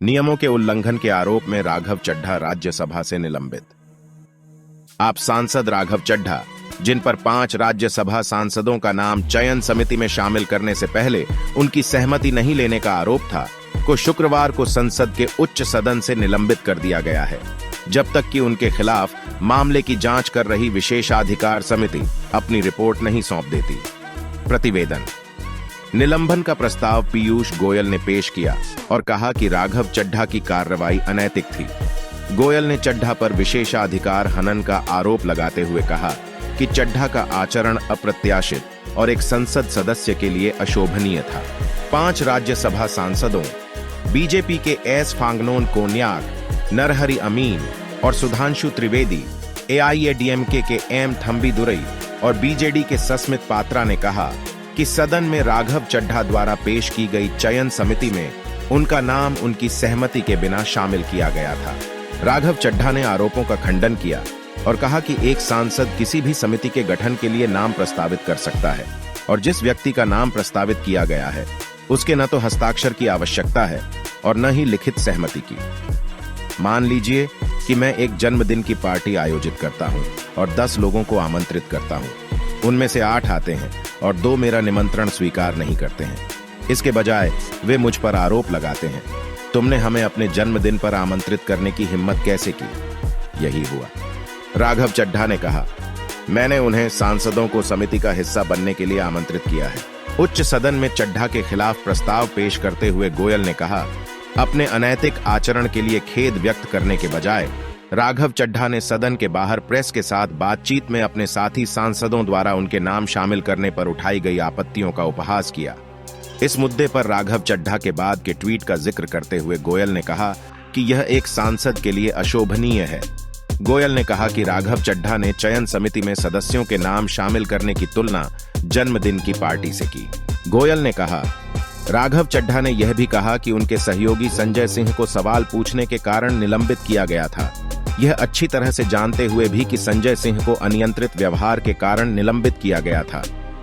नियमों के उल्लंघन के आरोप में राघव चड्ढा राज्यसभा से निलंबित। आप सांसद राघव चड्ढा, जिन पर 5 राज्यसभा सांसदों का नाम चयन समिति में शामिल करने से पहले उनकी सहमति नहीं लेने का आरोप था, को शुक्रवार को संसद के उच्च सदन से निलंबित कर दिया गया है, जब तक कि उनके खिलाफ मामले की जांच कर रही विशेषाधिकार समिति अपनी रिपोर्ट नहीं सौंप देती। प्रतिवेदन। निलंबन का प्रस्ताव पीयूष गोयल ने पेश किया और कहा कि राघव चड्ढा की कार्रवाई अनैतिक थी। गोयल ने चड्ढा पर विशेषाधिकार हनन का आरोप लगाते हुए कहा कि चड्ढा का आचरण अप्रत्याशित और एक संसद सदस्य के लिए अशोभनीय था। 5 राज्यसभा सांसदों बीजेपी के एस फांगनोन कोन्याक, नरहरि अमीन और सुधांशु त्रिवेदी, एआईएडीएमके के एम थंबीदुरई और बीजेडी के सस्मित पात्रा ने कहा कि सदन में राघव चड्ढा द्वारा पेश की गई चयन समिति में उनका नाम उनकी सहमति के बिना शामिल किया गया था। राघव चड्ढा ने आरोपों का खंडन किया और कहा कि एक सांसद किसी भी समिति के गठन के लिए नाम प्रस्तावित कर सकता है और जिस व्यक्ति का नाम प्रस्तावित किया गया है उसके न तो हस्ताक्षर की आवश्यकता है और न ही लिखित सहमति की। मान लीजिए कि मैं एक जन्मदिन की पार्टी आयोजित करता हूं और 10 लोगों को आमंत्रित करता हूं। उनमें से 8 आते हैं और 2 मेरा निमंत्रण स्वीकार नहीं करते हैं। इसके बजाय वे मुझ पर आरोप लगाते हैं, तुमने हमें अपने जन्मदिन पर आमंत्रित करने की हिम्मत कैसे की? यही हुआ। राघव चड्ढा ने कहा, मैंने उन्हें सांसदों को समिति का हिस्सा बनने के लिए आमंत्रित किया है। उच्च सदन में चड्ढा के खिलाफ प्रस्ताव पेश करते हुए गोयल ने कहा, अपने अनैतिक आचरण के लिए खेद व्यक्त करने के बजाय राघव चड्ढा ने सदन के बाहर प्रेस के साथ बातचीत में अपने साथी सांसदों द्वारा उनके नाम शामिल करने पर उठाई गई आपत्तियों का उपहास किया। इस मुद्दे पर राघव चड्ढा के बाद के ट्वीट का जिक्र करते हुए गोयल ने कहा कि यह एक सांसद के लिए अशोभनीय है। गोयल ने कहा कि राघव चड्ढा ने चयन समिति में सदस्यों के नाम शामिल करने की तुलना जन्मदिन की पार्टी से की। गोयल ने कहा, राघव चड्ढा ने यह भी कहा कि उनके सहयोगी संजय सिंह को सवाल पूछने के कारण निलंबित किया गया था, यह अच्छी तरह से जानते हुए भी कि संजय सिंह को अनियंत्रित व्यवहार के कारण निलंबित किया गया था।